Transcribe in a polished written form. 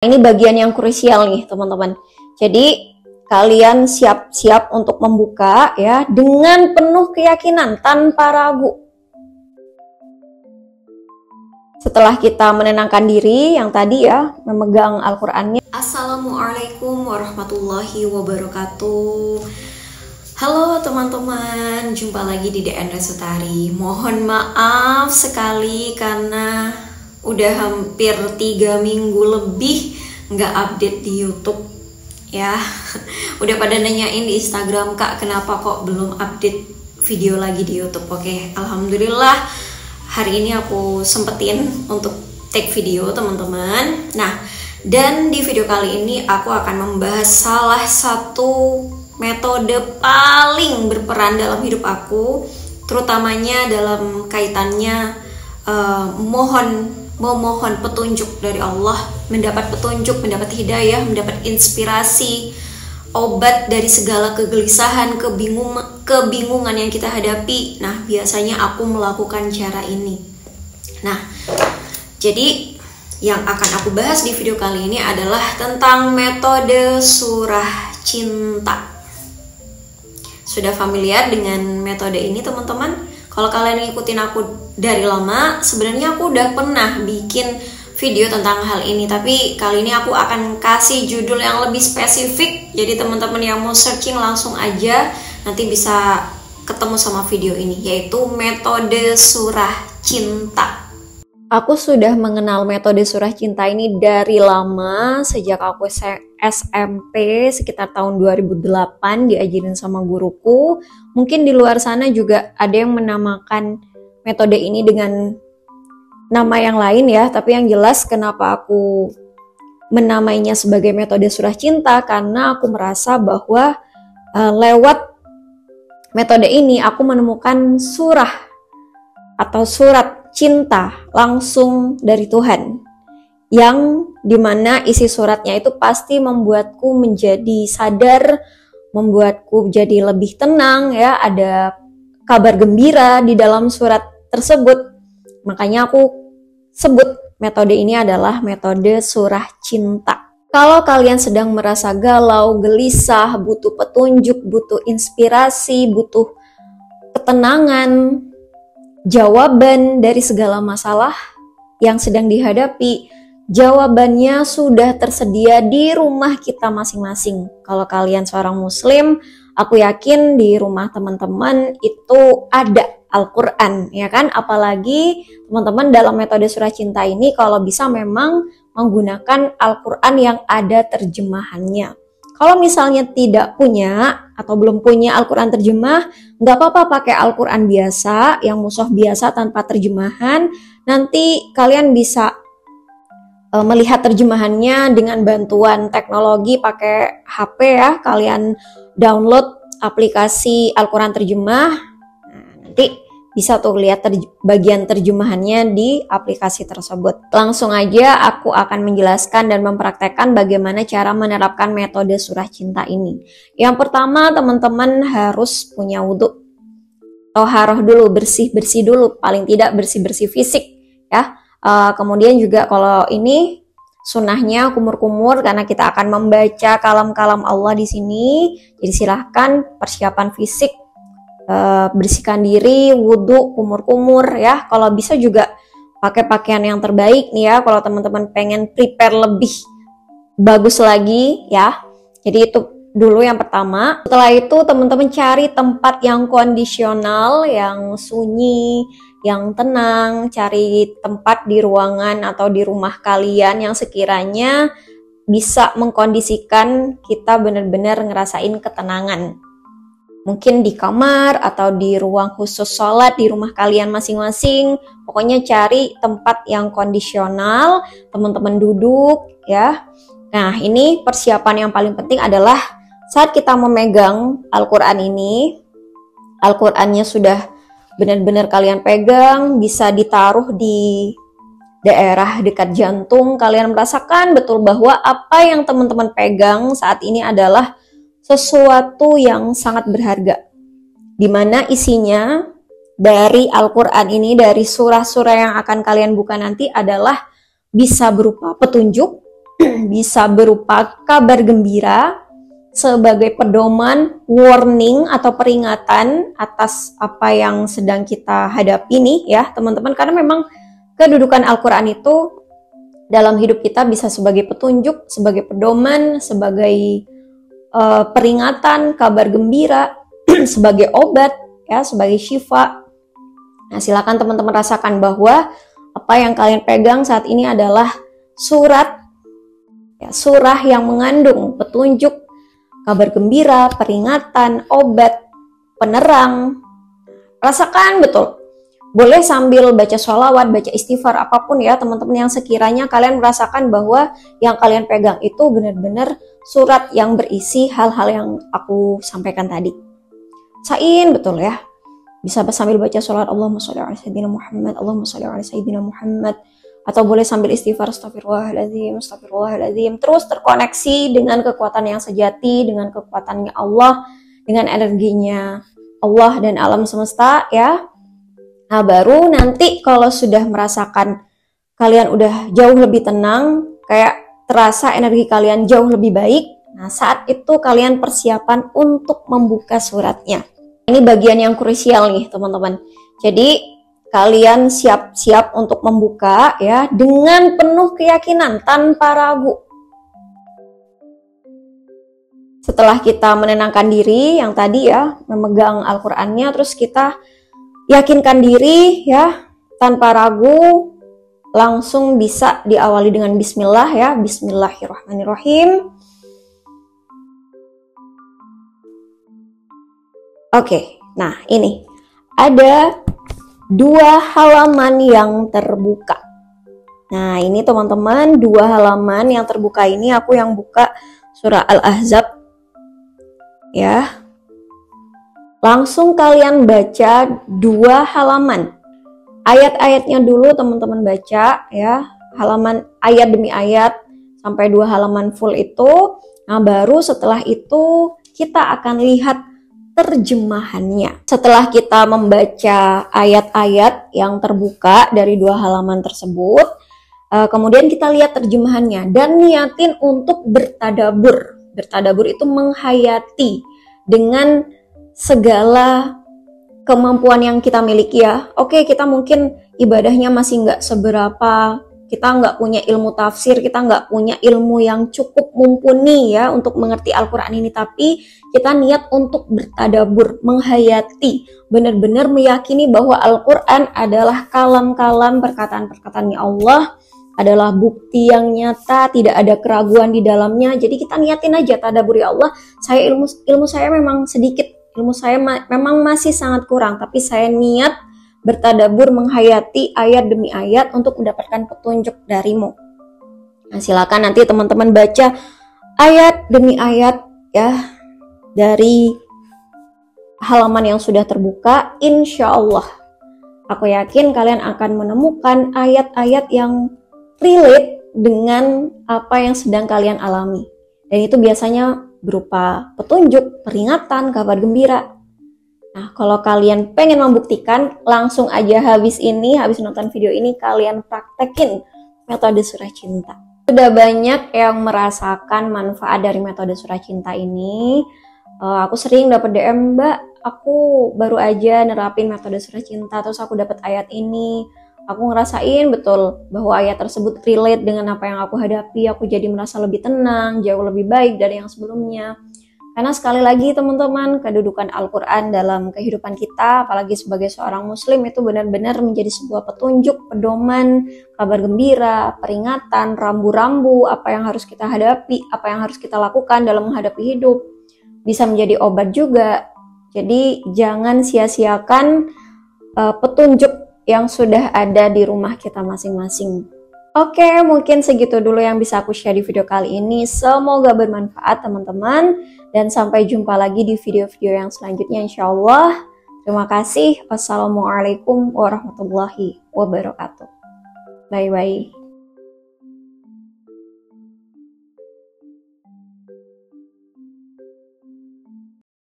Ini bagian yang krusial nih teman-teman. Jadi kalian siap-siap untuk membuka ya dengan penuh keyakinan tanpa ragu. Setelah kita menenangkan diri yang tadi ya memegang Al-Qur'annya. Assalamualaikum warahmatullahi wabarakatuh. Halo teman-teman, jumpa lagi di DN Resutari. Mohon maaf sekali karena udah hampir 3 minggu lebih nggak update di YouTube ya. Udah pada nanyain di Instagram, Kak kenapa kok belum update video lagi di YouTube. Oke, alhamdulillah hari ini aku sempetin untuk take video teman-teman. Nah, dan di video kali ini aku akan membahas salah satu metode paling berperan dalam hidup aku, terutamanya dalam kaitannya memohon petunjuk dari Allah, mendapat petunjuk, mendapat hidayah, mendapat inspirasi, obat dari segala kegelisahan, kebingungan yang kita hadapi. Nah, biasanya aku melakukan cara ini. Nah, jadi yang akan aku bahas di video kali ini adalah tentang metode surah cinta. Sudah familiar dengan metode ini teman-teman? Kalau kalian ngikutin aku dari lama, sebenarnya aku udah pernah bikin video tentang hal ini, tapi kali ini aku akan kasih judul yang lebih spesifik. Jadi teman-teman yang mau searching langsung aja nanti bisa ketemu sama video ini, yaitu metode surah cinta. Aku sudah mengenal metode surah cinta ini dari lama, sejak aku SMP sekitar tahun 2008 diajarin sama guruku. Mungkin di luar sana juga ada yang menamakan metode ini dengan nama yang lain ya, tapi yang jelas kenapa aku menamainya sebagai metode surah cinta, karena aku merasa bahwa lewat metode ini aku menemukan surah atau surat cinta langsung dari Tuhan, yang dimana isi suratnya itu pasti membuatku menjadi sadar, membuatku jadi lebih tenang ya, ada kabar gembira di dalam surat tersebut. Makanya aku sebut metode ini adalah metode surah cinta. Kalau kalian sedang merasa galau, gelisah, butuh petunjuk, butuh inspirasi, butuh ketenangan, jawaban dari segala masalah yang sedang dihadapi, jawabannya sudah tersedia di rumah kita masing-masing. Kalau kalian seorang muslim, aku yakin di rumah teman-teman itu ada Al-Quran, ya kan? Apalagi teman-teman dalam metode surah cinta ini kalau bisa memang menggunakan Al-Quran yang ada terjemahannya. Kalau misalnya tidak punya atau belum punya Al-Quran terjemah, nggak apa-apa pakai Al-Quran biasa, yang mushaf biasa tanpa terjemahan. Nanti kalian bisa melihat terjemahannya dengan bantuan teknologi pakai HP ya. Kalian download aplikasi Al-Quran terjemah. Nah, nanti bisa tuh lihat bagian terjemahannya di aplikasi tersebut. Langsung aja aku akan menjelaskan dan mempraktekkan bagaimana cara menerapkan metode surah cinta ini. Yang pertama, teman-teman harus punya wudhu. Toharoh dulu, bersih-bersih dulu, paling tidak bersih-bersih fisik ya. Kemudian juga kalau ini sunnahnya kumur-kumur karena kita akan membaca kalam-kalam Allah di sini. Jadi silahkan persiapan fisik, bersihkan diri, wudhu, kumur-kumur ya. Kalau bisa juga pakai pakaian yang terbaik nih ya, kalau teman-teman pengen prepare lebih bagus lagi ya. Jadi itu dulu yang pertama. Setelah itu teman-teman cari tempat yang kondisional, yang sunyi, yang tenang. Cari tempat di ruangan atau di rumah kalian yang sekiranya bisa mengkondisikan kita benar-benar ngerasain ketenangan. Mungkin di kamar atau di ruang khusus sholat di rumah kalian masing-masing. Pokoknya cari tempat yang kondisional, teman-teman duduk ya. Nah, ini persiapan yang paling penting adalah saat kita memegang Al-Quran ini, Al-Qurannya sudah benar-benar kalian pegang, bisa ditaruh di daerah dekat jantung. Kalian merasakan betul bahwa apa yang teman-teman pegang saat ini adalah sesuatu yang sangat berharga, di mana isinya dari Al-Quran ini, dari surah-surah yang akan kalian buka nanti adalah bisa berupa petunjuk bisa berupa kabar gembira sebagai pedoman, warning atau peringatan atas apa yang sedang kita hadapi nih ya teman-teman. Karena memang kedudukan Al-Quran itu dalam hidup kita bisa sebagai petunjuk, sebagai pedoman, sebagai peringatan, kabar gembira, sebagai obat ya, sebagai syifa. Nah, silakan teman-teman rasakan bahwa apa yang kalian pegang saat ini adalah surat ya, surah yang mengandung petunjuk, kabar gembira, peringatan, obat, penerang. Rasakan betul. Boleh sambil baca sholawat, baca istighfar, apapun ya teman-teman yang sekiranya kalian merasakan bahwa yang kalian pegang itu benar-benar surat yang berisi hal-hal yang aku sampaikan tadi. Sain betul ya. Bisa sambil baca sholawat Allahumma sholli ala sayyidina Muhammad, Allahumma sholli ala sayyidina Muhammad. Atau boleh sambil istighfar astagfirullahaladzim, astagfirullahaladzim. Terus terkoneksi dengan kekuatan yang sejati, dengan kekuatannya Allah, dengan energinya Allah dan alam semesta ya. Nah baru nanti kalau sudah merasakan kalian udah jauh lebih tenang, kayak terasa energi kalian jauh lebih baik, nah saat itu kalian persiapan untuk membuka suratnya. Ini bagian yang krusial nih teman-teman. Jadi kalian siap-siap untuk membuka ya dengan penuh keyakinan tanpa ragu. Setelah kita menenangkan diri yang tadi ya, memegang Al-Qur'annya, terus kita yakinkan diri ya tanpa ragu, langsung bisa diawali dengan bismillah ya, bismillahirrahmanirrahim. Oke, nah ini ada 2 halaman yang terbuka. Nah ini teman-teman 2 halaman yang terbuka ini aku yang buka surah Al-Ahzab ya. Langsung kalian baca 2 halaman. Ayat-ayatnya dulu teman-teman baca ya, halaman ayat demi ayat sampai 2 halaman full itu. Nah baru setelah itu kita akan lihat terjemahannya. Setelah kita membaca ayat-ayat yang terbuka dari 2 halaman tersebut, kemudian kita lihat terjemahannya dan niatin untuk bertadabur. Bertadabur itu menghayati dengan segala kemampuan yang kita miliki ya. Oke, kita mungkin ibadahnya masih nggak seberapa, kita nggak punya ilmu tafsir, kita nggak punya ilmu yang cukup mumpuni ya untuk mengerti Al-Quran ini, tapi kita niat untuk bertadabur, menghayati, benar-benar meyakini bahwa Al-Quran adalah kalam-kalam perkataan-perkataannya Allah, adalah bukti yang nyata, tidak ada keraguan di dalamnya. Jadi kita niatin aja tadabur, ya Allah, saya ilmu saya memang sedikit, ilmu saya memang masih sangat kurang, tapi saya niat bertadabur, menghayati ayat demi ayat untuk mendapatkan petunjuk darimu. Nah, silakan nanti teman-teman baca ayat demi ayat ya dari halaman yang sudah terbuka. Insya Allah aku yakin kalian akan menemukan ayat-ayat yang relate dengan apa yang sedang kalian alami, dan itu biasanya berupa petunjuk, peringatan, kabar gembira. Nah, kalau kalian pengen membuktikan, langsung aja habis nonton video ini, kalian praktekin metode surah cinta. Sudah banyak yang merasakan manfaat dari metode surah cinta ini. Aku sering dapat DM, Mbak, aku baru aja nerapin metode surah cinta, terus aku dapat ayat ini. Aku ngerasain betul bahwa ayat tersebut relate dengan apa yang aku hadapi. Aku jadi merasa lebih tenang, jauh lebih baik dari yang sebelumnya. Karena sekali lagi teman-teman, kedudukan Al-Quran dalam kehidupan kita, apalagi sebagai seorang muslim, itu benar-benar menjadi sebuah petunjuk, pedoman, kabar gembira, peringatan, rambu-rambu, apa yang harus kita hadapi, apa yang harus kita lakukan dalam menghadapi hidup. Bisa menjadi obat juga. Jadi jangan sia-siakan petunjuk yang sudah ada di rumah kita masing-masing. Oke, mungkin segitu dulu yang bisa aku share di video kali ini. Semoga bermanfaat teman-teman. Dan sampai jumpa lagi di video-video yang selanjutnya insya Allah. Terima kasih. Wassalamualaikum warahmatullahi wabarakatuh. Bye-bye.